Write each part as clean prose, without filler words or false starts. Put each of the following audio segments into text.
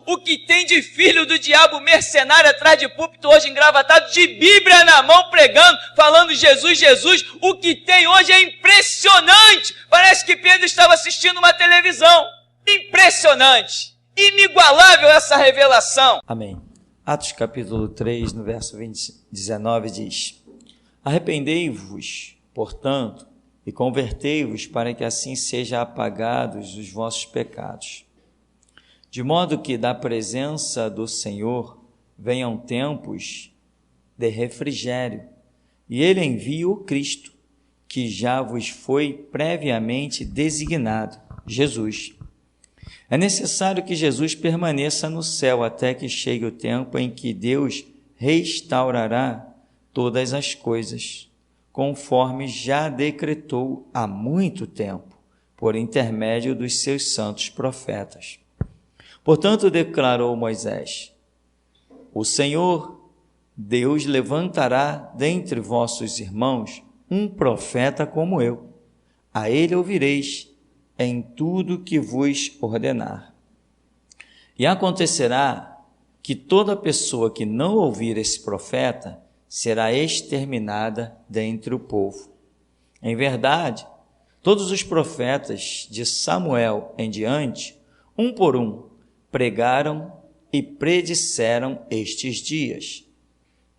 o que tem de filho do diabo mercenário atrás de púlpito hoje engravatado, de Bíblia na mão pregando, falando Jesus, Jesus, o que tem hoje é impressionante. Parece que Pedro estava assistindo uma televisão. Impressionante, inigualável essa revelação. Amém. Atos capítulo 3, no verso 19 diz: arrependei-vos, portanto, e convertei-vos para que assim sejam apagados os vossos pecados, de modo que da presença do Senhor venham tempos de refrigério, e ele envie o Cristo, que já vos foi previamente designado, Jesus. É necessário que Jesus permaneça no céu até que chegue o tempo em que Deus restaurará todas as coisas, conforme já decretou há muito tempo, por intermédio dos seus santos profetas. Portanto, declarou Moisés: o Senhor, Deus, levantará dentre vossos irmãos um profeta como eu. A ele ouvireis em tudo que vos ordenar. E acontecerá que toda pessoa que não ouvir esse profeta será exterminada dentre o povo. Em verdade, todos os profetas de Samuel em diante, um por um, pregaram e predisseram estes dias.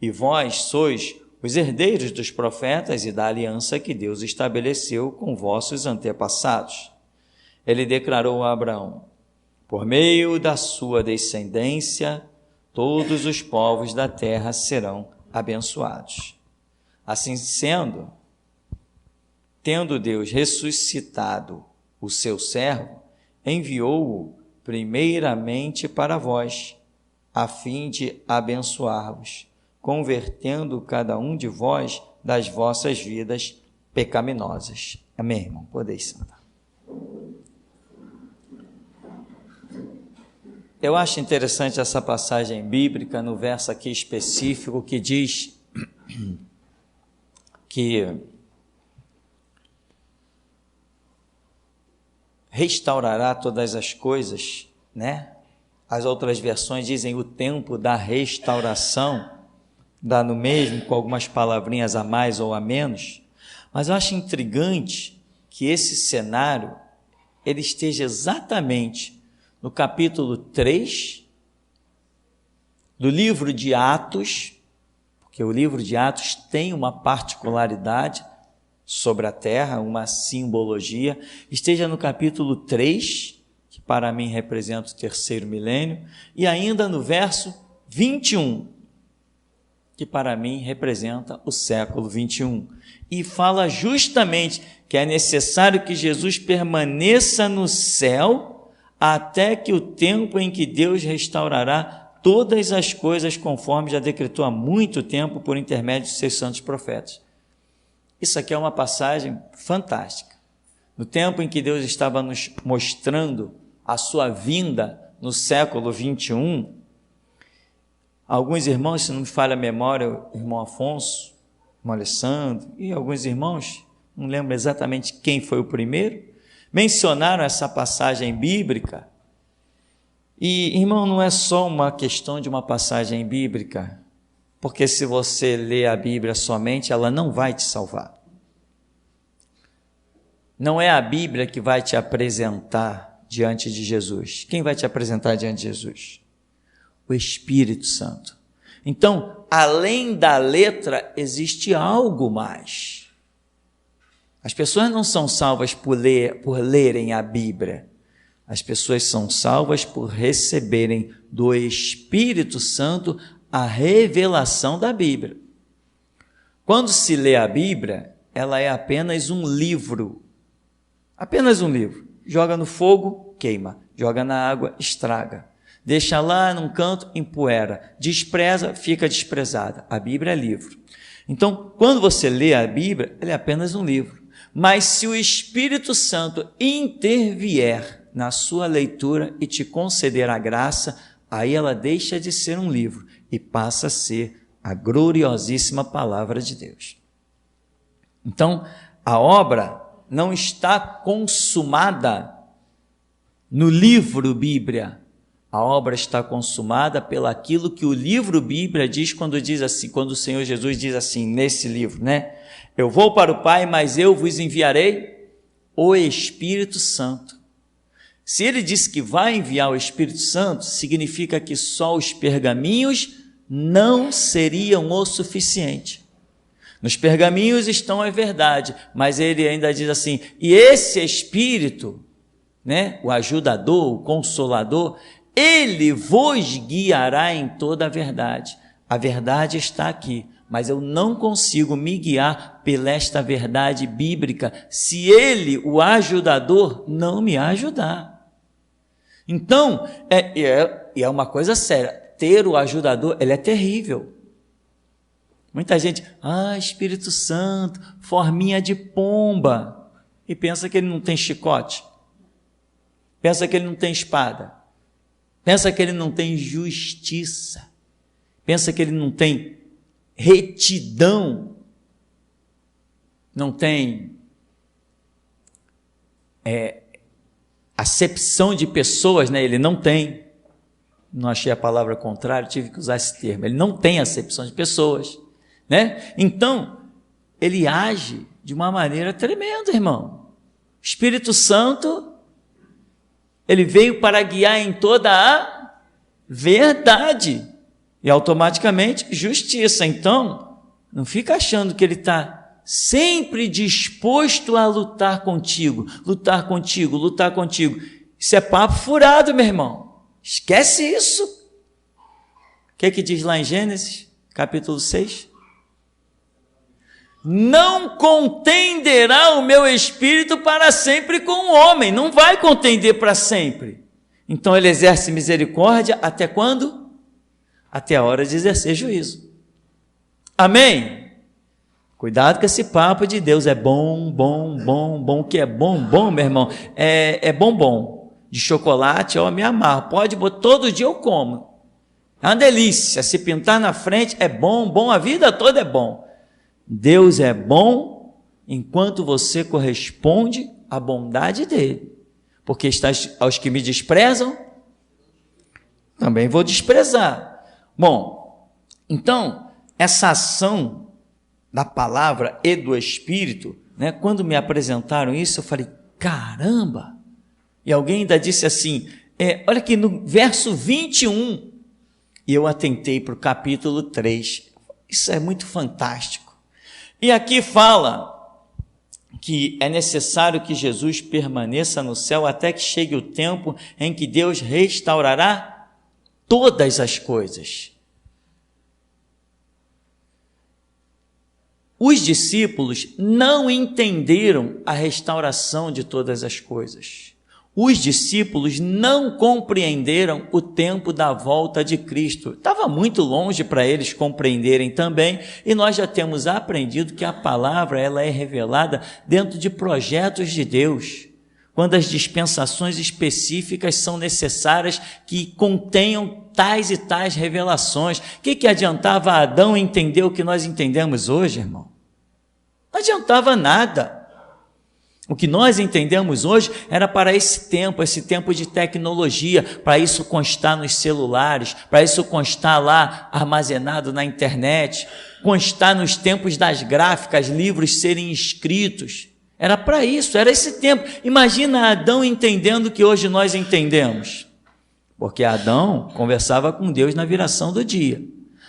E vós sois os herdeiros dos profetas e da aliança que Deus estabeleceu com vossos antepassados. Ele declarou a Abraão: por meio da sua descendência, todos os povos da terra serão abençoados. Assim sendo, tendo Deus ressuscitado o seu servo, enviou-o primeiramente para vós, a fim de abençoar-vos, convertendo cada um de vós das vossas vidas pecaminosas. Amém, irmão? Podeis sentar. Eu acho interessante essa passagem bíblica, no verso aqui específico, que diz que restaurará todas as coisas, né? As outras versões dizem o tempo da restauração, dá no mesmo, com algumas palavrinhas a mais ou a menos, mas eu acho intrigante que esse cenário, ele esteja exatamente no capítulo 3 do livro de Atos, porque o livro de Atos tem uma particularidade sobre a terra, uma simbologia, esteja no capítulo 3, que para mim representa o terceiro milênio, e ainda no verso 21, que para mim representa o século 21, e fala justamente que é necessário que Jesus permaneça no céu até que o tempo em que Deus restaurará todas as coisas, conforme já decretou há muito tempo por intermédio de seus santos profetas. Isso aqui é uma passagem fantástica. No tempo em que Deus estava nos mostrando a sua vinda no século 21, alguns irmãos, se não me falha a memória, o irmão Afonso, o irmão Alessandro e alguns irmãos, não lembro exatamente quem foi o primeiro, mencionaram essa passagem bíblica. E, irmão, não é só uma questão de uma passagem bíblica, porque se você lê a Bíblia somente, ela não vai te salvar. Não é a Bíblia que vai te apresentar diante de Jesus. Quem vai te apresentar diante de Jesus? O Espírito Santo. Então, além da letra, existe algo mais. As pessoas não são salvas por lerem a Bíblia. As pessoas são salvas por receberem do Espírito Santo a revelação da Bíblia. Quando se lê a Bíblia, ela é apenas um livro. Apenas um livro. Joga no fogo, queima. Joga na água, estraga. Deixa lá num canto, empoeira. Despreza, fica desprezada. A Bíblia é livro. Então, quando você lê a Bíblia, ela é apenas um livro. Mas se o Espírito Santo intervier na sua leitura e te conceder a graça, aí ela deixa de ser um livro e passa a ser a gloriosíssima palavra de Deus. Então, a obra não está consumada no livro Bíblia. A obra está consumada pelaquilo que o livro Bíblia diz quando diz assim, quando o Senhor Jesus diz assim, nesse livro, né? Eu vou para o Pai, mas eu vos enviarei o Espírito Santo. Se ele disse que vai enviar o Espírito Santo, significa que só os pergaminhos não seriam o suficiente. Nos pergaminhos estão a verdade, mas ele ainda diz assim, e esse Espírito, né, o ajudador, o consolador, ele vos guiará em toda a verdade. A verdade está aqui, mas eu não consigo me guiar pela esta verdade bíblica se ele, o ajudador, não me ajudar. Então, é uma coisa séria, ter o ajudador, ele é terrível. Muita gente, Espírito Santo, forminha de pomba, e pensa que ele não tem chicote, pensa que ele não tem espada, pensa que ele não tem justiça, pensa que ele não tem retidão, não tem acepção de pessoas, né? Ele não tem, não achei a palavra contrária, tive que usar esse termo, ele não tem acepção de pessoas, né? Então, ele age de uma maneira tremenda, irmão. Espírito Santo, ele veio para guiar em toda a verdade e automaticamente justiça. Então, não fica achando que ele está sempre disposto a lutar contigo, lutar contigo, lutar contigo. Isso é papo furado, meu irmão. Esquece isso. O que diz lá em Gênesis, capítulo 6? Não contenderá o meu espírito para sempre com o homem. Não vai contender para sempre. Então ele exerce misericórdia até quando? Até a hora de exercer juízo. Amém? Cuidado com esse papo de Deus, é bom, o que é bom, meu irmão, é bombom, de chocolate, me amarro, pode botar, todo dia eu como, é uma delícia, se pintar na frente é bom, a vida toda é bom. Deus é bom enquanto você corresponde à bondade dele, porque aos que me desprezam, também vou desprezar. Bom, então, essa ação da palavra e do Espírito, né? Quando me apresentaram isso, eu falei, caramba! E alguém ainda disse assim, olha aqui no verso 21, e eu atentei para o capítulo 3, isso é muito fantástico. E aqui fala que é necessário que Jesus permaneça no céu até que chegue o tempo em que Deus restaurará todas as coisas. Os discípulos não entenderam a restauração de todas as coisas. Os discípulos não compreenderam o tempo da volta de Cristo. Estava muito longe para eles compreenderem também, e nós já temos aprendido que a palavra ela é revelada dentro de projetos de Deus, quando as dispensações específicas são necessárias que contenham tais e tais revelações. O que adiantava Adão entender o que nós entendemos hoje, irmão? Não adiantava nada. O que nós entendemos hoje era para esse tempo de tecnologia, para isso constar nos celulares, para isso constar lá armazenado na internet, constar nos tempos das gráficas, livros serem escritos. Era para isso, era esse tempo. Imagina Adão entendendo o que hoje nós entendemos. Porque Adão conversava com Deus na viração do dia.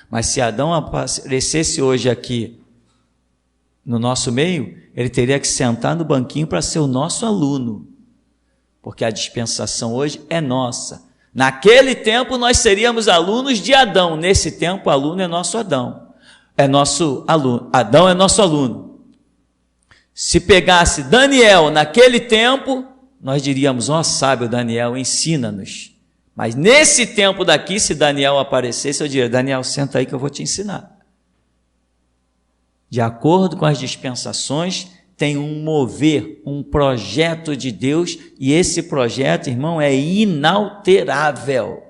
Mas se Adão aparecesse hoje aqui no nosso meio, ele teria que sentar no banquinho para ser o nosso aluno. Porque a dispensação hoje é nossa. Naquele tempo nós seríamos alunos de Adão. Nesse tempo, o aluno é nosso Adão. É nosso aluno. Adão é nosso aluno. Se pegasse Daniel naquele tempo, nós diríamos, sábio Daniel, ensina-nos. Mas nesse tempo daqui, se Daniel aparecesse, eu diria, Daniel, senta aí que eu vou te ensinar. De acordo com as dispensações, tem um mover, um projeto de Deus, e esse projeto, irmão, é inalterável,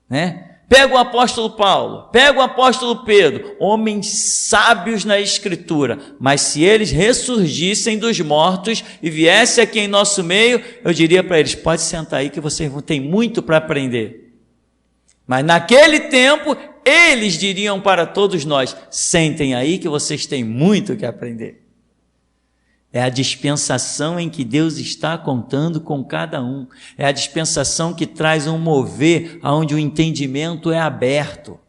né? Pega o apóstolo Paulo, pega o apóstolo Pedro, homens sábios na Escritura, mas se eles ressurgissem dos mortos e viessem aqui em nosso meio, eu diria para eles, pode sentar aí que vocês vão ter muito para aprender. Mas naquele tempo, eles diriam para todos nós: sentem aí que vocês têm muito que aprender. É a dispensação em que Deus está contando com cada um. É a dispensação que traz um mover onde o entendimento é aberto.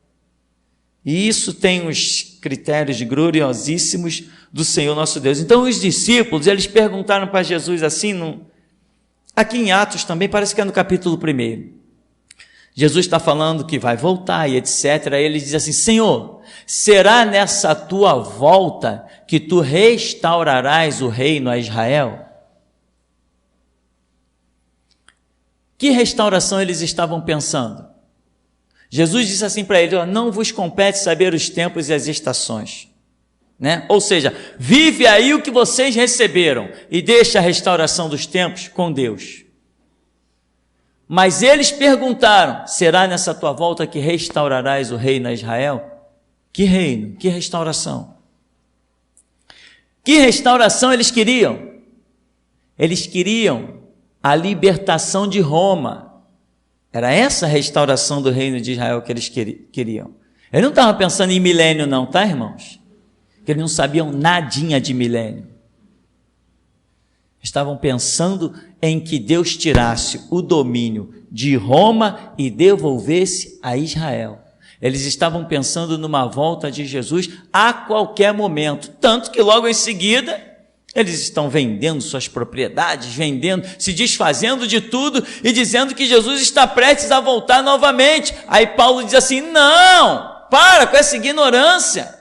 E isso tem os critérios gloriosíssimos do Senhor nosso Deus. Então os discípulos, eles perguntaram para Jesus assim, aqui em Atos também, parece que é no capítulo 1. Jesus está falando que vai voltar e etc. Aí ele diz assim: Senhor, será nessa tua volta que tu restaurarás o reino a Israel? Que restauração eles estavam pensando? Jesus disse assim para eles: não vos compete saber os tempos e as estações, né? Ou seja, vive aí o que vocês receberam e deixa a restauração dos tempos com Deus. Mas eles perguntaram: será nessa tua volta que restaurarás o reino a Israel? Que reino? Que restauração? Que restauração eles queriam? Eles queriam a libertação de Roma. Era essa a restauração do reino de Israel que eles queriam. Eles não estavam pensando em milênio não, tá, irmãos? Porque eles não sabiam nadinha de milênio. Estavam pensando em que Deus tirasse o domínio de Roma e devolvesse a Israel. Eles estavam pensando numa volta de Jesus a qualquer momento, tanto que logo em seguida eles estão vendendo suas propriedades, se desfazendo de tudo e dizendo que Jesus está prestes a voltar novamente. Aí Paulo diz assim: não, para com essa ignorância.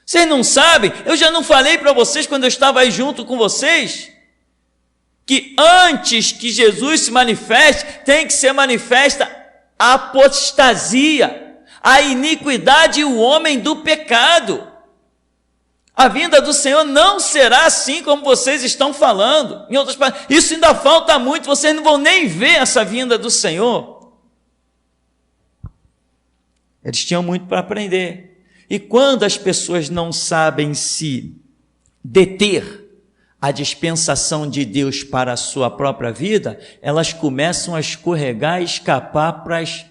Vocês não sabem? Eu já não falei para vocês quando eu estava aí junto com vocês que antes que Jesus se manifeste, tem que ser manifesta a apostasia, a iniquidade e o homem do pecado. A vinda do Senhor não será assim como vocês estão falando. Em outras palavras, isso ainda falta muito, vocês não vão nem ver essa vinda do Senhor. Eles tinham muito para aprender. E quando as pessoas não sabem se deter a dispensação de Deus para a sua própria vida, elas começam a escorregar e escapar para as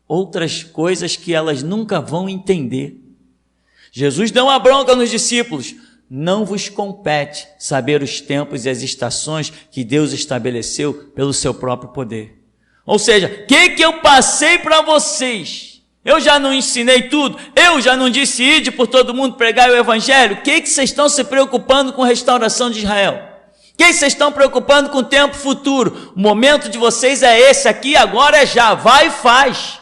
outras coisas que elas nunca vão entender. Jesus deu uma bronca nos discípulos: não vos compete saber os tempos e as estações que Deus estabeleceu pelo seu próprio poder. Ou seja, o que eu passei para vocês? Eu já não ensinei tudo? Eu já não disse ide por todo mundo pregar o evangelho? O que vocês estão se preocupando com a restauração de Israel? O que vocês estão preocupando com o tempo futuro? O momento de vocês é esse aqui, agora é já, vai e faz.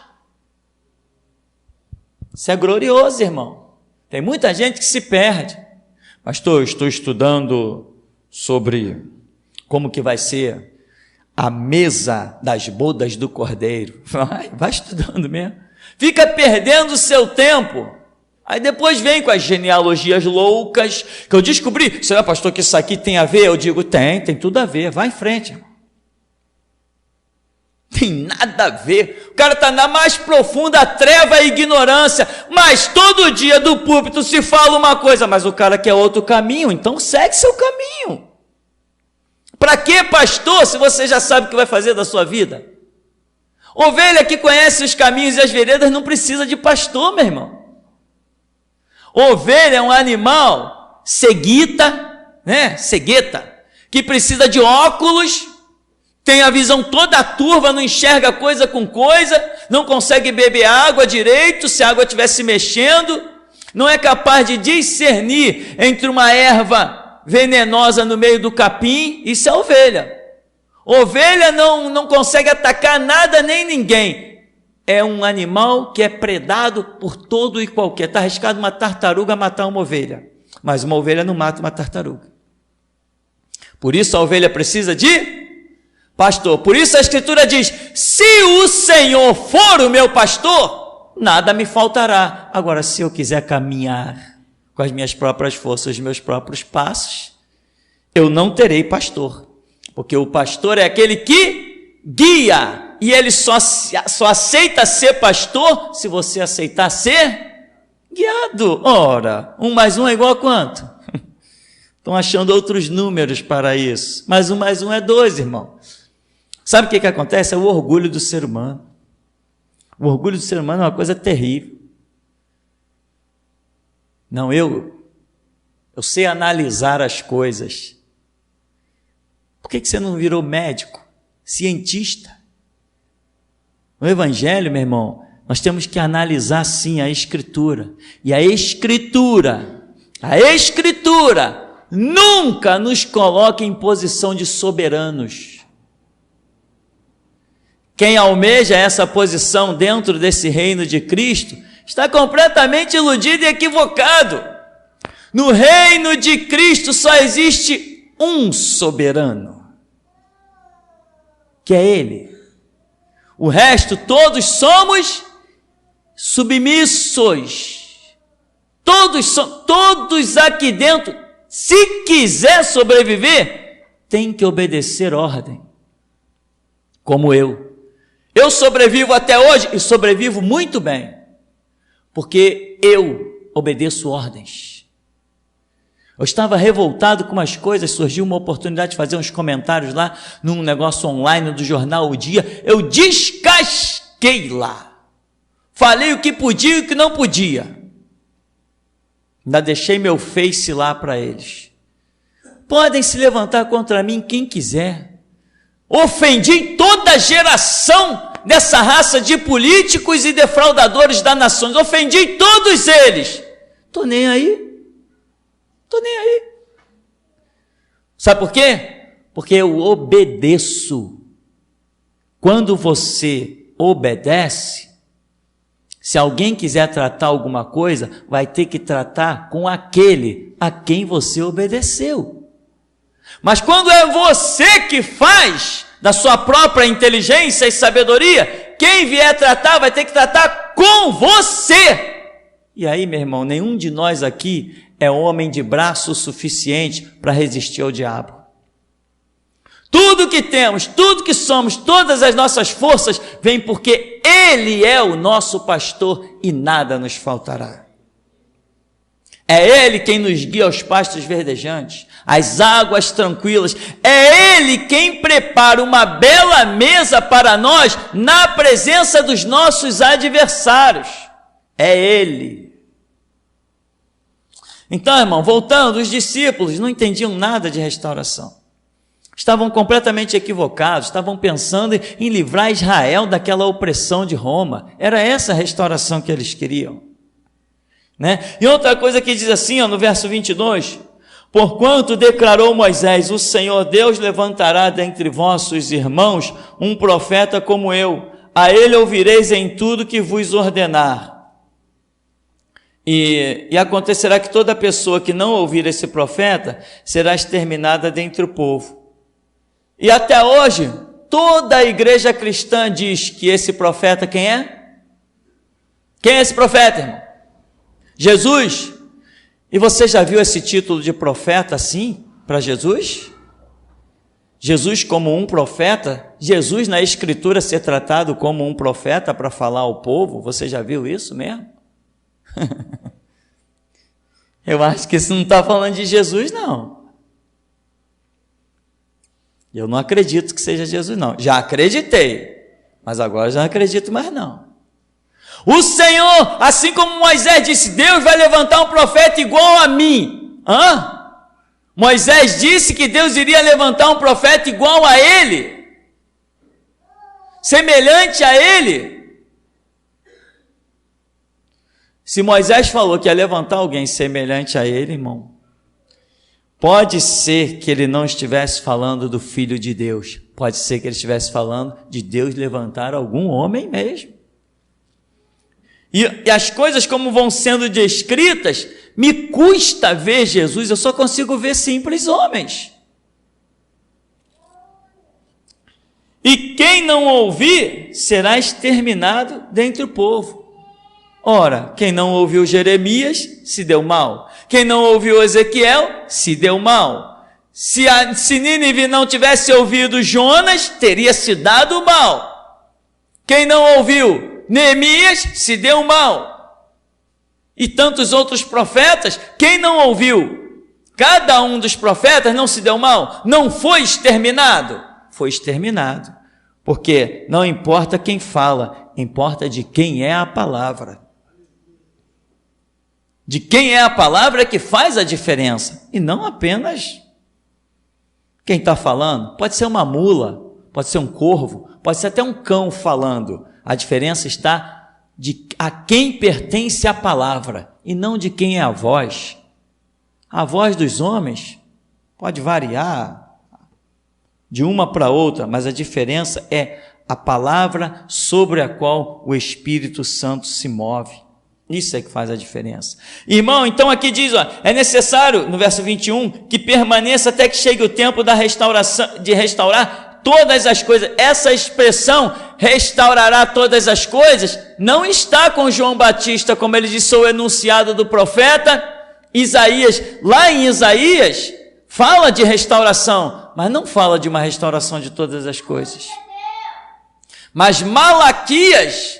Isso é glorioso, irmão. Tem muita gente que se perde. Pastor, eu estou estudando sobre como que vai ser a mesa das bodas do Cordeiro. Vai estudando mesmo. Fica perdendo o seu tempo. Aí depois vem com as genealogias loucas, que eu descobri. Será, pastor, que isso aqui tem a ver? Eu digo, tem tudo a ver. Vai em frente, irmão. Tem nada a ver. O cara está na mais profunda treva e ignorância, mas todo dia do púlpito se fala uma coisa, mas o cara quer outro caminho, então segue seu caminho. Para que, pastor, se você já sabe o que vai fazer da sua vida? Ovelha que conhece os caminhos e as veredas não precisa de pastor, meu irmão. Ovelha é um animal cegueta, né? Cegueta, que precisa de óculos, tem a visão toda turva, não enxerga coisa com coisa, não consegue beber água direito, se a água estiver se mexendo, não é capaz de discernir entre uma erva venenosa no meio do capim. Isso é ovelha. Ovelha não consegue atacar nada nem ninguém. É um animal que é predado por todo e qualquer. Está arriscado uma tartaruga matar uma ovelha, mas uma ovelha não mata uma tartaruga. Por isso a ovelha precisa de pastor. Por isso a Escritura diz: se o Senhor for o meu pastor, nada me faltará. Agora, se eu quiser caminhar com as minhas próprias forças, os meus próprios passos, eu não terei pastor. Porque o pastor é aquele que guia, e ele só aceita ser pastor se você aceitar ser guiado. Ora, 1 mais 1 é igual a quanto? Estão achando outros números para isso. Mas 1 mais 1 é 2, irmão. Sabe o que acontece? É o orgulho do ser humano. O orgulho do ser humano é uma coisa terrível. Não, eu sei analisar as coisas. Por que você não virou médico, cientista? No Evangelho, meu irmão, nós temos que analisar sim a Escritura. E a Escritura nunca nos coloca em posição de soberanos. Quem almeja essa posição dentro desse reino de Cristo está completamente iludido e equivocado. No reino de Cristo só existe um soberano, que é Ele. O resto, todos somos submissos. Todos aqui dentro, se quiser sobreviver, tem que obedecer ordem. Como eu. Eu sobrevivo até hoje e sobrevivo muito bem, porque eu obedeço ordens. Eu estava revoltado com umas coisas, surgiu uma oportunidade de fazer uns comentários lá, num negócio online do jornal O Dia, eu descasquei lá. Falei o que podia e o que não podia. Ainda deixei meu Face lá para eles. Podem se levantar contra mim quem quiser. Ofendi toda a geração dessa raça de políticos e defraudadores das nações. Ofendi todos eles. Tô nem aí. Sabe por quê? Porque eu obedeço. Quando você obedece, se alguém quiser tratar alguma coisa, vai ter que tratar com aquele a quem você obedeceu. Mas quando é você que faz, da sua própria inteligência e sabedoria, quem vier tratar vai ter que tratar com você. E aí, meu irmão, nenhum de nós aqui é homem de braço suficiente para resistir ao diabo. Tudo que temos, tudo que somos, todas as nossas forças, vem porque Ele é o nosso pastor e nada nos faltará. É Ele quem nos guia aos pastos verdejantes, às águas tranquilas. É Ele quem prepara uma bela mesa para nós na presença dos nossos adversários. É Ele. Então, irmão, voltando, os discípulos não entendiam nada de restauração. Estavam completamente equivocados, estavam pensando em livrar Israel daquela opressão de Roma. Era essa a restauração que eles queriam. Né? E outra coisa que diz assim, no verso 22, porquanto declarou Moisés, o Senhor Deus levantará dentre vossos irmãos um profeta como eu, a ele ouvireis em tudo que vos ordenar. E acontecerá que toda pessoa que não ouvir esse profeta será exterminada dentre o povo. E até hoje, toda a igreja cristã diz que esse profeta quem é? Quem é esse profeta, irmão? Jesus. E você já viu esse título de profeta assim para Jesus? Jesus como um profeta? Jesus na Escritura ser tratado como um profeta para falar ao povo? Você já viu isso mesmo? Eu acho que isso não está falando de Jesus, não. Eu não acredito que seja Jesus, não. Já acreditei, mas agora já não acredito mais, não. O Senhor, assim como Moisés disse, Deus vai levantar um profeta igual a mim. Moisés disse que Deus iria levantar um profeta igual a ele, semelhante a ele. Se Moisés falou que ia levantar alguém semelhante a ele, irmão, pode ser que ele não estivesse falando do Filho de Deus, pode ser que ele estivesse falando de Deus levantar algum homem mesmo. E as coisas como vão sendo descritas, me custa ver Jesus, eu só consigo ver simples homens. E quem não ouvir será exterminado dentre o povo. Ora, quem não ouviu Jeremias, se deu mal. Quem não ouviu Ezequiel, se deu mal. Se Nínive não tivesse ouvido Jonas, teria se dado mal. Quem não ouviu Neemias, se deu mal. E tantos outros profetas, quem não ouviu cada um dos profetas não se deu mal, não foi exterminado. Foi exterminado. Porque não importa quem fala, importa de quem é a palavra. De quem é a palavra é que faz a diferença, e não apenas quem está falando. Pode ser uma mula, pode ser um corvo, pode ser até um cão falando. A diferença está de a quem pertence a palavra, e não de quem é a voz. A voz dos homens pode variar de uma para outra, mas a diferença é a palavra sobre a qual o Espírito Santo se move. Isso é que faz a diferença. Irmão, então aqui diz, é necessário, no verso 21, que permaneça até que chegue o tempo da restauração, de restaurar todas as coisas. Essa expressão, restaurará todas as coisas, não está com João Batista, como ele disse, o enunciado do profeta Isaías. Lá em Isaías, fala de restauração, mas não fala de uma restauração de todas as coisas. Mas Malaquias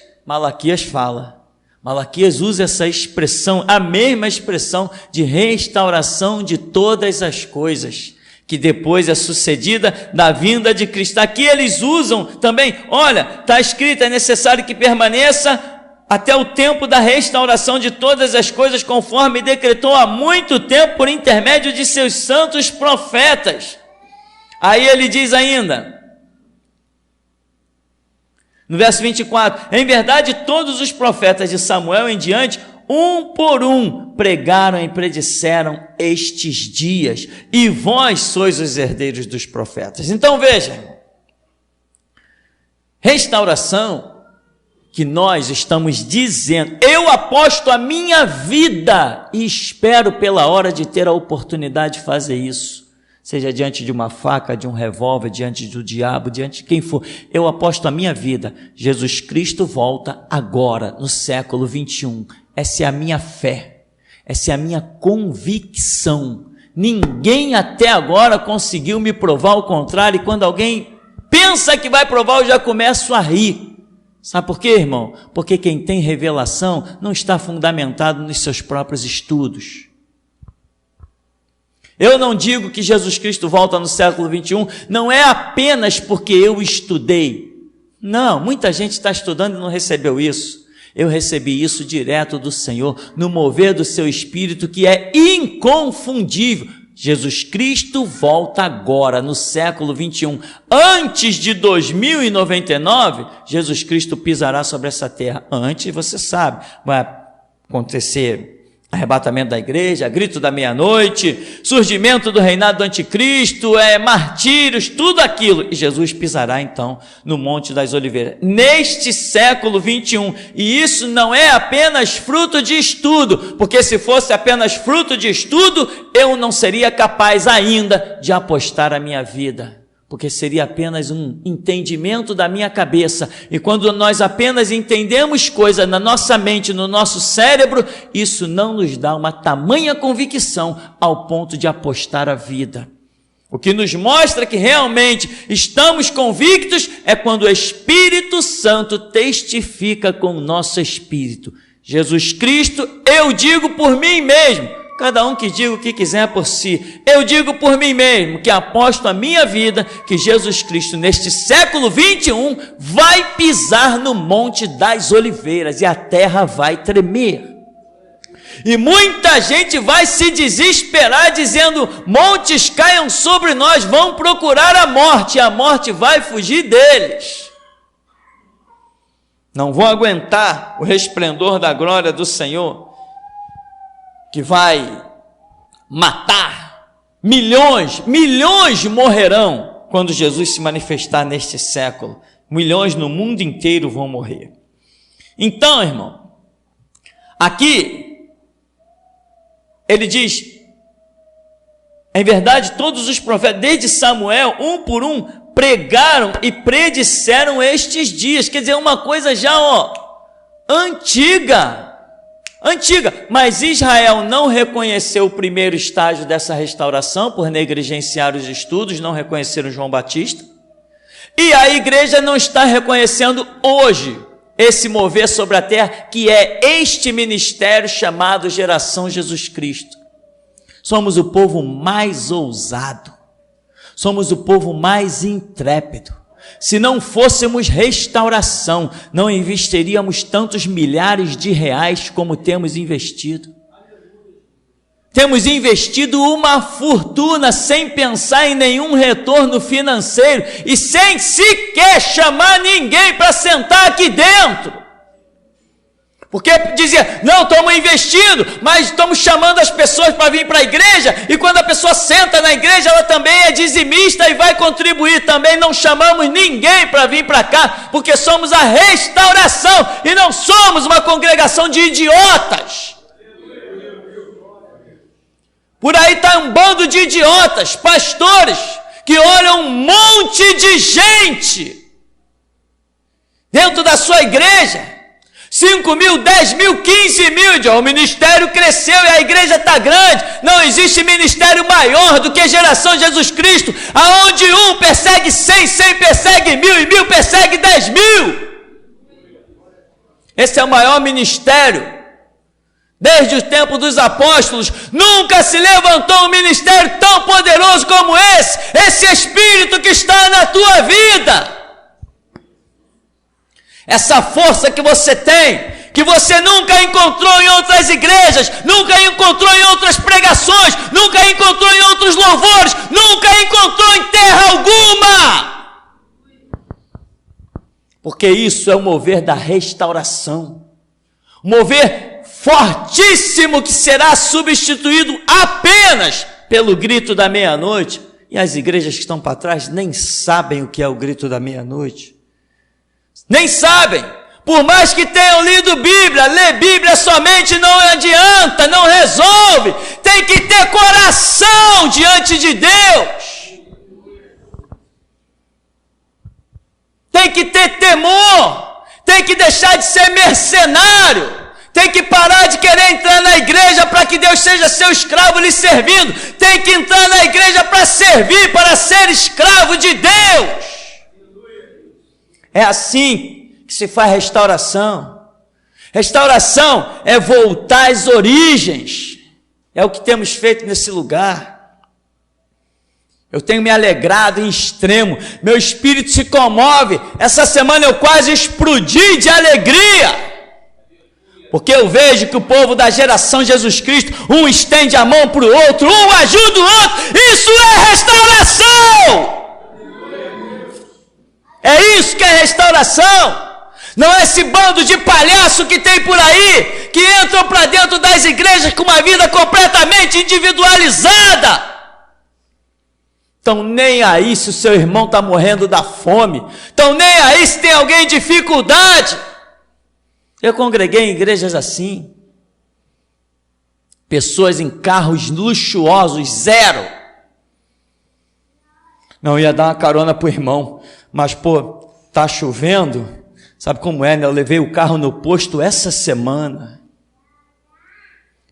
fala. Malaquias usa essa expressão, a mesma expressão de restauração de todas as coisas, que depois é sucedida da vinda de Cristo. Aqui eles usam também, olha, está escrito, é necessário que permaneça até o tempo da restauração de todas as coisas, conforme decretou há muito tempo por intermédio de seus santos profetas. Aí ele diz ainda, no verso 24, em verdade todos os profetas de Samuel em diante, um por um, pregaram e predisseram estes dias, e vós sois os herdeiros dos profetas. Então veja, restauração que nós estamos dizendo, eu aposto a minha vida e espero pela hora de ter a oportunidade de fazer isso. Seja diante de uma faca, de um revólver, diante do diabo, diante de quem for, eu aposto a minha vida. Jesus Cristo volta agora, no século 21. Essa é a minha fé, essa é a minha convicção. Ninguém até agora conseguiu me provar o contrário, e quando alguém pensa que vai provar, eu já começo a rir. Sabe por quê, irmão? Porque quem tem revelação não está fundamentado nos seus próprios estudos. Eu não digo que Jesus Cristo volta no século 21, não é apenas porque eu estudei. Não, muita gente está estudando e não recebeu isso. Eu recebi isso direto do Senhor, no mover do seu Espírito, que é inconfundível. Jesus Cristo volta agora, no século 21. Antes de 2099, Jesus Cristo pisará sobre essa terra. Antes, você sabe, vai acontecer arrebatamento da igreja, grito da meia-noite, surgimento do reinado do anticristo, martírios, tudo aquilo. E Jesus pisará então no Monte das Oliveiras, neste século 21. E isso não é apenas fruto de estudo, porque se fosse apenas fruto de estudo, eu não seria capaz ainda de apostar a minha vida, porque seria apenas um entendimento da minha cabeça, e quando nós apenas entendemos coisas na nossa mente, no nosso cérebro, isso não nos dá uma tamanha convicção ao ponto de apostar a vida. O que nos mostra que realmente estamos convictos é quando o Espírito Santo testifica com o nosso espírito. Jesus Cristo, eu digo por mim mesmo, cada um que diga o que quiser por si, eu digo por mim mesmo, que aposto a minha vida, que Jesus Cristo neste século 21 vai pisar no Monte das Oliveiras, e a terra vai tremer, e muita gente vai se desesperar, dizendo, montes caiam sobre nós, vão procurar a morte, e a morte vai fugir deles, não vão aguentar o resplendor da glória do Senhor, que vai matar milhões morrerão quando Jesus se manifestar neste século. Milhões no mundo inteiro vão morrer. Então, irmão, aqui ele diz, em verdade, todos os profetas, desde Samuel, um por um, pregaram e predisseram estes dias. Quer dizer, uma coisa já antiga, mas Israel não reconheceu o primeiro estágio dessa restauração por negligenciar os estudos, não reconheceram João Batista, e a igreja não está reconhecendo hoje esse mover sobre a terra, que é este ministério chamado Geração Jesus Cristo. Somos o povo mais ousado, somos o povo mais intrépido, Se não fôssemos restauração, não investiríamos tantos milhares de reais como temos investido. Temos investido uma fortuna sem pensar em nenhum retorno financeiro e sem sequer chamar ninguém para sentar aqui dentro. Porque dizia, não, estamos investindo, mas estamos chamando as pessoas para vir para a igreja, e quando a pessoa senta na igreja, ela também é dizimista e vai contribuir também. Não chamamos ninguém para vir para cá, porque somos a restauração e não somos uma congregação de idiotas. Por aí está um bando de idiotas, pastores, que olham um monte de gente dentro da sua igreja. 5 mil, 10 mil, 15 mil, o ministério cresceu e a igreja está grande. Não existe ministério maior do que a geração de Jesus Cristo, aonde um persegue 100, 100 persegue 1000 e 1000 persegue 10 mil. Esse é o maior ministério. Desde o tempo dos apóstolos, nunca se levantou um ministério tão poderoso como esse Espírito que está na tua vida. Essa força que você tem, que você nunca encontrou em outras igrejas, nunca encontrou em outras pregações, nunca encontrou em outros louvores, nunca encontrou em terra alguma. Porque isso é o mover da restauração, um mover fortíssimo que será substituído apenas pelo grito da meia-noite. E as igrejas que estão para trás nem sabem o que é o grito da meia-noite. Nem sabem, por mais que tenham lido Bíblia, ler Bíblia somente não adianta, não resolve, tem que ter coração diante de Deus, tem que ter temor, tem que deixar de ser mercenário, tem que parar de querer entrar na igreja para que Deus seja seu escravo lhe servindo, tem que entrar na igreja para servir, para ser escravo de Deus. É assim que se faz restauração. Restauração é voltar às origens. É o que temos feito nesse lugar. Eu tenho me alegrado em extremo. Meu espírito se comove. Essa semana eu quase explodi de alegria. Porque eu vejo que o povo da geração de Jesus Cristo, um estende a mão para o outro, um ajuda o outro. Isso é restauração. É isso que é restauração. Não é esse bando de palhaço que tem por aí, que entram para dentro das igrejas com uma vida completamente individualizada. Estão nem aí se o seu irmão está morrendo da fome. Estão nem aí se tem alguém em dificuldade. Eu congreguei em igrejas assim. Pessoas em carros luxuosos, zero. Não ia dar uma carona para o irmão. Mas, tá chovendo, sabe como é, né? Eu levei o carro no posto essa semana.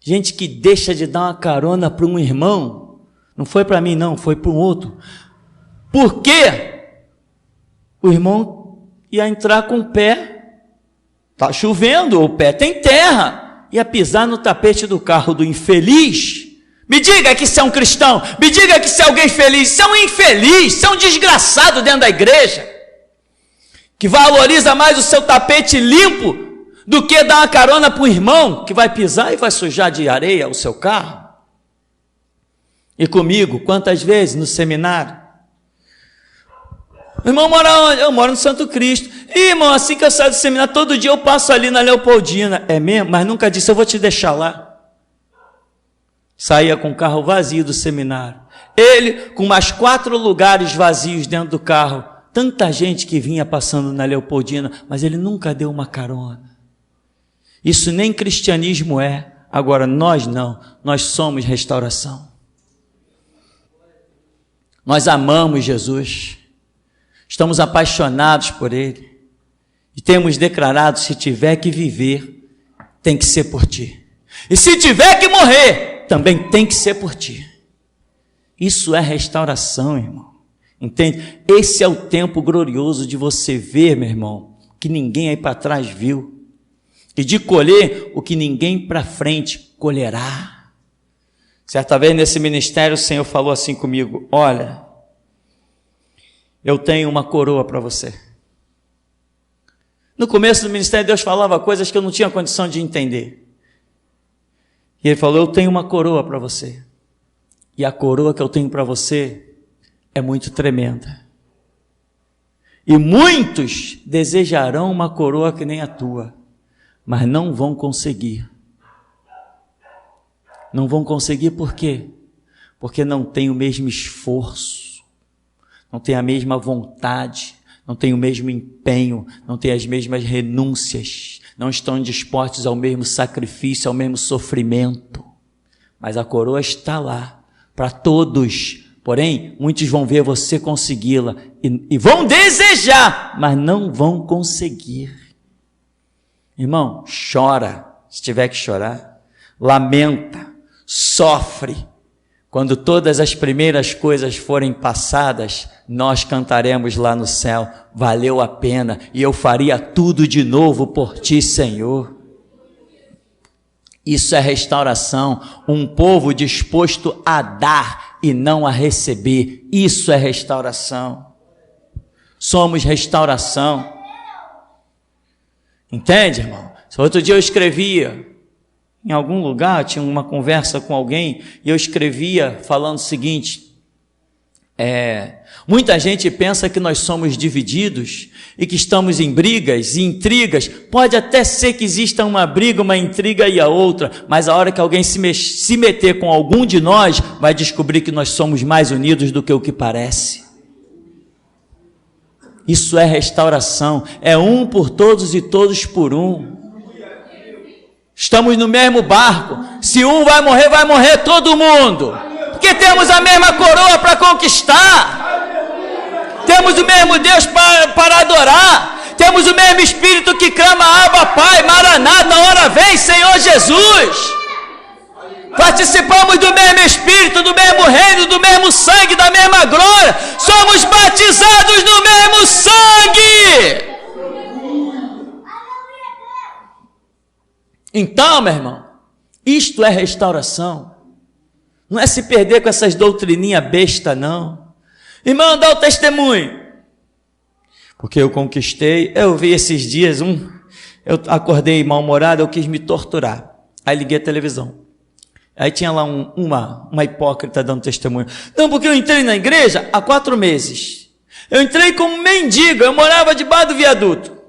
Gente que deixa de dar uma carona para um irmão, não foi para mim não, foi para um outro. Por quê? O irmão ia entrar com o pé, tá chovendo, o pé tem terra, ia pisar no tapete do carro do infeliz. Me diga que isso é um cristão, me diga que isso é alguém feliz. Isso é um infeliz, isso é um desgraçado dentro da igreja, que valoriza mais o seu tapete limpo do que dar uma carona para o irmão que vai pisar e vai sujar de areia o seu carro. E comigo, quantas vezes no seminário? O irmão mora onde? Eu moro no Santo Cristo. E, irmão, assim que eu saio do seminário, todo dia eu passo ali na Leopoldina. É mesmo? Mas nunca disse, eu vou te deixar lá. Saía com o carro vazio do seminário. Ele com mais 4 lugares vazios dentro do carro. Tanta gente que vinha passando na Leopoldina, mas ele nunca deu uma carona. Isso nem cristianismo é. Agora, nós não. Nós somos restauração. Nós amamos Jesus. Estamos apaixonados por Ele. E temos declarado, se tiver que viver, tem que ser por Ti. E se tiver que morrer, também tem que ser por Ti. Isso é restauração, irmão. Entende? Esse é o tempo glorioso de você ver, meu irmão, que ninguém aí para trás viu. E de colher o que ninguém para frente colherá. Certa vez nesse ministério o Senhor falou assim comigo: olha, eu tenho uma coroa para você. No começo do ministério, Deus falava coisas que eu não tinha condição de entender. E Ele falou, eu tenho uma coroa para você. E a coroa que eu tenho para você é muito tremenda. E muitos desejarão uma coroa que nem a tua, mas não vão conseguir. Não vão conseguir por quê? Porque não tem o mesmo esforço, não tem a mesma vontade, não tem o mesmo empenho, não tem as mesmas renúncias, não estão dispostos ao mesmo sacrifício, ao mesmo sofrimento. Mas a coroa está lá para todos. Porém, muitos vão ver você consegui-la e vão desejar, mas não vão conseguir. Irmão, chora, se tiver que chorar, lamenta, sofre. Quando todas as primeiras coisas forem passadas, nós cantaremos lá no céu, valeu a pena, e eu faria tudo de novo por ti, Senhor. Isso é restauração, um povo disposto a dar e não a receber, isso é restauração. Somos restauração. Entende, irmão? Outro dia eu escrevia, em algum lugar, tinha uma conversa com alguém, e eu escrevia falando o seguinte, muita gente pensa que nós somos divididos e que estamos em brigas e intrigas. Pode até ser que exista uma briga, uma intriga e a outra, mas a hora que alguém se meter com algum de nós, vai descobrir que nós somos mais unidos do que o que parece. Isso é restauração, é um por todos e todos por um. Estamos no mesmo barco, se um vai morrer todo mundo, porque temos a mesma coroa para conquistar, temos o mesmo Deus para adorar, temos o mesmo Espírito que clama, Abba, Pai, Maranata, hora vem, Senhor Jesus. Participamos do mesmo Espírito, do mesmo reino, do mesmo sangue, da mesma glória, somos batizados no mesmo sangue. Então, meu irmão, isto é restauração. Não é se perder com essas doutrininhas besta, não. Irmão, dá o testemunho. Porque eu conquistei, eu vi esses dias eu acordei mal-humorado, eu quis me torturar. Aí liguei a televisão. Aí tinha lá uma hipócrita dando testemunho. Não, porque eu entrei na igreja há 4 meses. Eu entrei como mendigo, eu morava debaixo do viaduto.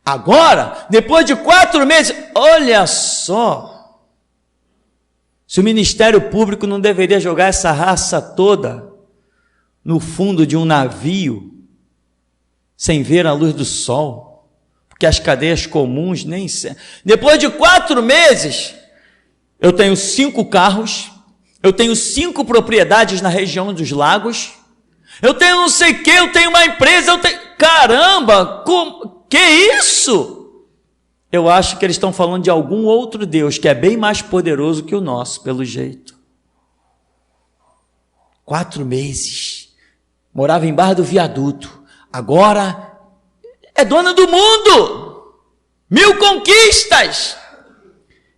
Agora, depois de 4 meses, olha só, se o Ministério Público não deveria jogar essa raça toda no fundo de um navio, sem ver a luz do sol, porque as cadeias comuns nem... Depois de 4 meses, eu tenho 5 carros, eu tenho 5 propriedades na região dos lagos, eu tenho não sei o que, eu tenho uma empresa, eu tenho... Caramba, que isso? Eu acho que eles estão falando de algum outro Deus, que é bem mais poderoso que o nosso, pelo jeito. 4 meses, morava embaixo do viaduto, agora é dona do mundo, 1000 conquistas.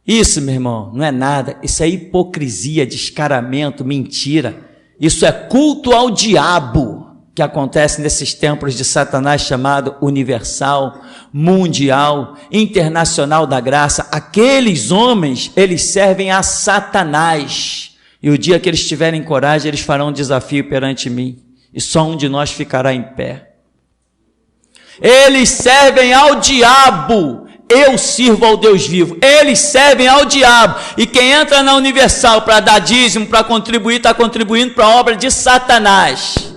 Isso, meu irmão, não é nada, isso é hipocrisia, descaramento, mentira, isso é culto ao diabo, que acontece nesses templos de Satanás chamado universal, mundial, internacional da graça. Aqueles homens, eles servem a Satanás, e o dia que eles tiverem coragem, eles farão um desafio perante mim, e só um de nós ficará em pé. Eles servem ao diabo, eu sirvo ao Deus vivo. Eles servem ao diabo, e quem entra na universal para dar dízimo, para contribuir, está contribuindo para a obra de Satanás.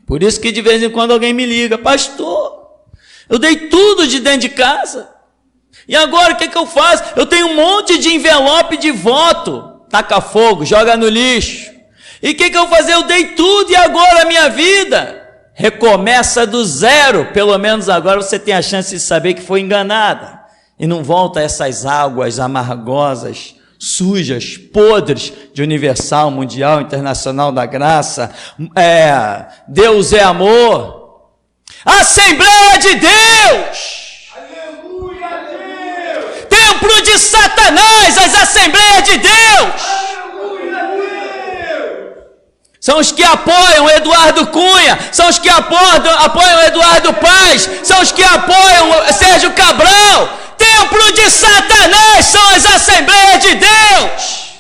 Por isso que de vez em quando alguém me liga, pastor, eu dei tudo de dentro de casa, e agora o que eu faço? Eu tenho um monte de envelope de voto, taca fogo, joga no lixo, e o que eu vou fazer? Eu dei tudo, e agora a minha vida recomeça do zero. Pelo menos agora você tem a chance de saber que foi enganada, e não volta a essas águas amargosas, sujas, podres de universal, mundial, internacional da graça. Deus é amor. Assembleia de Deus. Aleluia, Deus. Templo de Satanás, as Assembleias de Deus. Aleluia, Deus. são os que apoiam Eduardo Cunha, são os que apoiam Eduardo Paz, são os que apoiam Sérgio Cabral. Templo de Satanás são as Assembleias de Deus.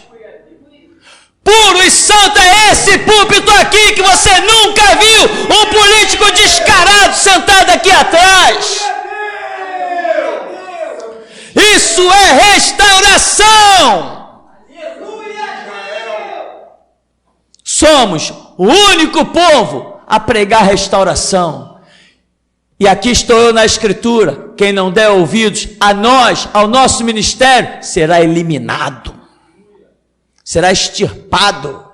Puro e santo é esse púlpito aqui que você nunca viu um político descarado sentado aqui atrás. Isso é restauração. Somos o único povo a pregar restauração. E aqui estou eu na Escritura. Quem não der ouvidos a nós, ao nosso ministério, será eliminado. Será extirpado,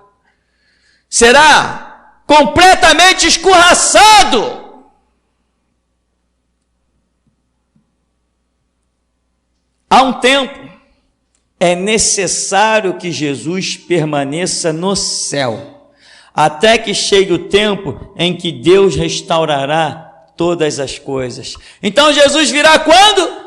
será completamente escorraçado. Há um tempo, é necessário que Jesus permaneça no céu, até que chegue o tempo em que Deus restaurará todas as coisas. Então Jesus virá quando?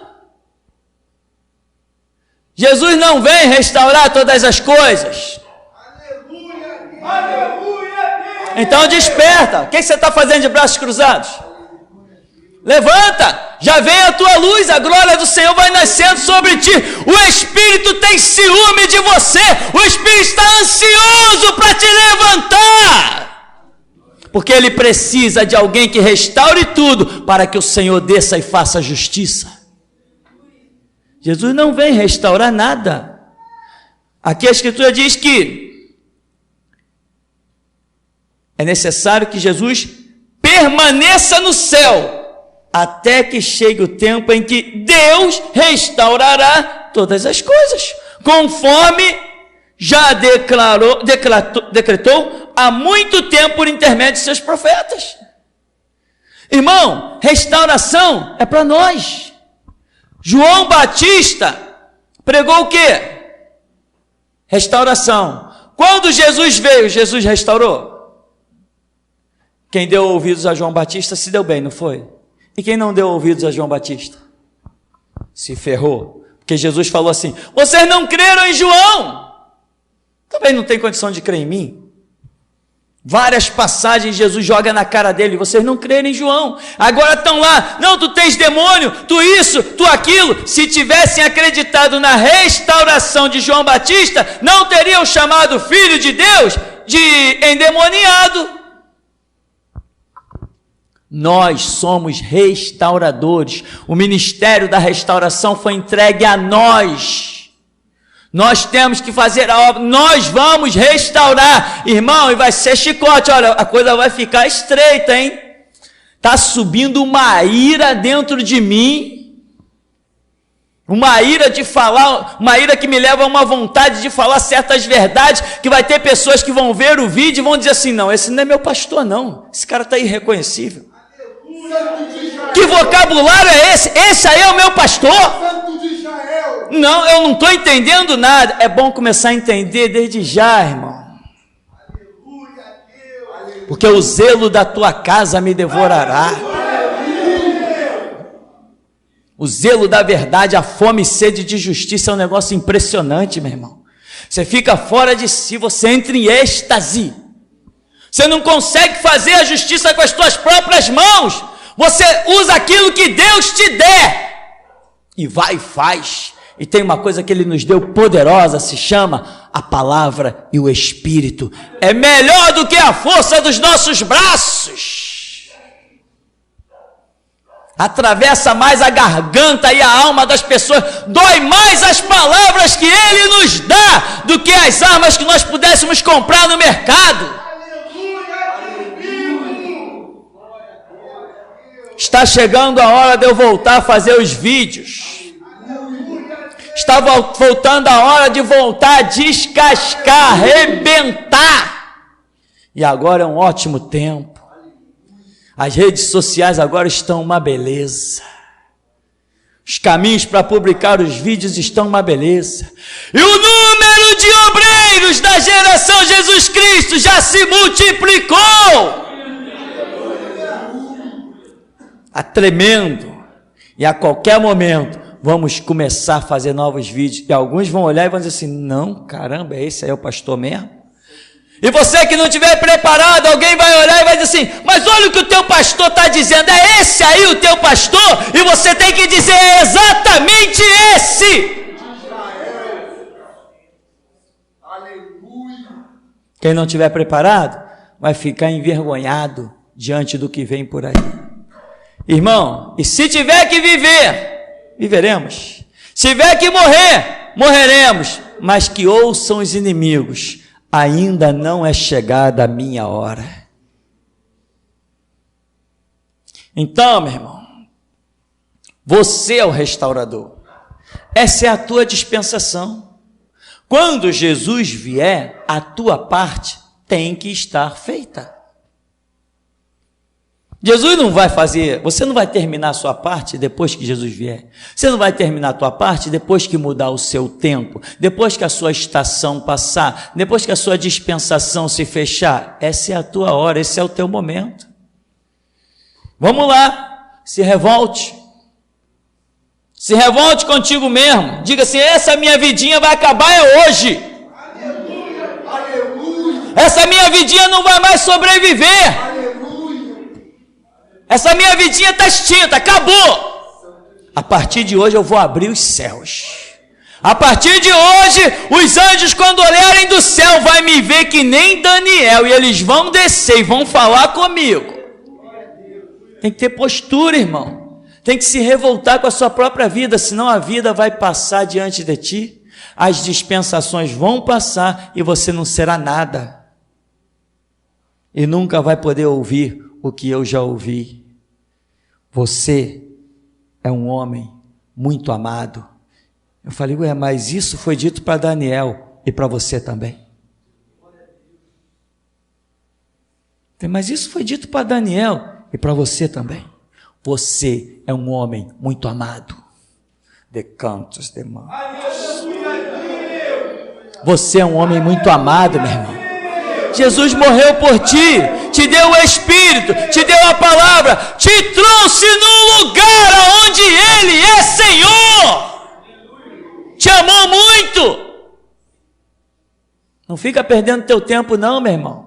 Jesus não vem restaurar todas as coisas. Aleluia, aleluia. Então desperta. O que você está fazendo de braços cruzados? Levanta, já vem a tua luz, a glória do Senhor vai nascendo sobre ti. O Espírito tem ciúme de você, o Espírito está ansioso para te levantar, porque ele precisa de alguém que restaure tudo, para que o Senhor desça e faça justiça. Jesus não vem restaurar nada. Aqui a Escritura diz que é necessário que Jesus permaneça no céu, até que chegue o tempo em que Deus restaurará todas as coisas, conforme já decretou há muito tempo por intermédio de seus profetas. Irmão, restauração é para nós. João Batista pregou o quê? Restauração. Quando Jesus veio, Jesus restaurou? Quem deu ouvidos a João Batista se deu bem, não foi? E quem não deu ouvidos a João Batista? Se ferrou. Porque Jesus falou assim: vocês não creram em João, também não tem condição de crer em mim. Várias passagens Jesus joga na cara dele: vocês não creram em João, agora estão lá, não, tu tens demônio, tu isso, tu aquilo. Se tivessem acreditado na restauração de João Batista, não teriam chamado filho de Deus de endemoniado. Nós somos restauradores, o ministério da restauração foi entregue a nós. Nós temos que fazer a obra, nós vamos restaurar, irmão, e vai ser chicote. Olha, a coisa vai ficar estreita, hein? Está subindo uma ira dentro de mim, uma ira de falar, uma ira que me leva a uma vontade de falar certas verdades, que vai ter pessoas que vão ver o vídeo e vão dizer assim: não, esse não é meu pastor não, esse cara está irreconhecível. Que vocabulário é esse? Esse aí é o meu pastor? Não, eu não estou entendendo nada. É bom começar a entender desde já, irmão, porque o zelo da tua casa me devorará. O zelo da verdade, a fome e sede de justiça é um negócio impressionante, meu irmão. Você fica fora de si, você entra em êxtase. Você não consegue fazer a justiça com as tuas próprias mãos. Você usa aquilo que Deus te der e vai e faz. E tem uma coisa que Ele nos deu poderosa, se chama a palavra e o Espírito. É melhor do que a força dos nossos braços. Atravessa mais a garganta e a alma das pessoas. Dói mais as palavras que Ele nos dá do que as armas que nós pudéssemos comprar no mercado. Está chegando a hora de eu voltar a fazer os vídeos. Está voltando a hora de voltar a descascar, arrebentar. E agora é um ótimo tempo. As redes sociais agora estão uma beleza. Os caminhos para publicar os vídeos estão uma beleza. E o número de obreiros da geração Jesus Cristo já se multiplicou. Está tremendo. E a qualquer momento vamos começar a fazer novos vídeos. E alguns vão olhar e vão dizer assim: não, caramba, esse aí é o pastor mesmo? E você que não estiver preparado, alguém vai olhar e vai dizer assim, mas olha o que o teu pastor está dizendo, é esse aí o teu pastor? E você tem que dizer, é exatamente esse. Quem não estiver preparado, vai ficar envergonhado diante do que vem por aí. Irmão, e se tiver que viver, viveremos. Se tiver que morrer, morreremos. Mas que ouçam os inimigos, ainda não é chegada a minha hora. Então, meu irmão, você é o restaurador. Essa é a tua dispensação. Quando Jesus vier, a tua parte tem que estar feita. Jesus não vai fazer, você não vai terminar a sua parte depois que Jesus vier. Você não vai terminar a tua parte depois que mudar o seu tempo, depois que a sua estação passar, depois que a sua dispensação se fechar. Essa é a tua hora, esse é o teu momento. Vamos lá, se revolte. Se revolte contigo mesmo. Diga assim, essa minha vidinha vai acabar é hoje. Aleluia, aleluia. Essa minha vidinha não vai mais sobreviver. Aleluia. Essa minha vidinha está extinta, acabou. A partir de hoje eu vou abrir os céus. A partir de hoje, os anjos quando olharem do céu vai me ver que nem Daniel. E eles vão descer e vão falar comigo. Tem que ter postura, irmão. Tem que se revoltar com a sua própria vida, senão a vida vai passar diante de ti, as dispensações vão passar e você não será nada. E nunca vai poder ouvir o que eu já ouvi. Você é um homem muito amado. Eu falei, ué, mas isso foi dito para Daniel e para você também. Mas isso foi dito para Daniel e para você também. Você é um homem muito amado. Decantos, demais. Você é um homem muito amado, meu irmão. Jesus morreu por ti, te deu o Espírito, te deu a palavra, te trouxe num lugar onde Ele é Senhor. Te amou muito. Não fica perdendo teu tempo não, meu irmão.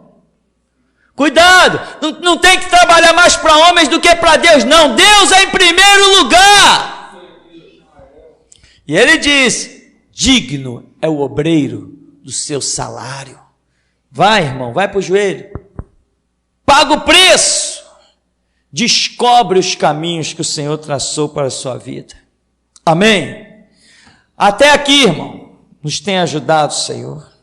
Cuidado, não tem que trabalhar mais para homens do que para Deus, não. Deus é em primeiro lugar. E ele diz, digno é o obreiro do seu salário. Vai, irmão, vai para o joelho. Paga o preço. Descobre os caminhos que o Senhor traçou para a sua vida. Amém? Até aqui, irmão, nos tem ajudado, Senhor.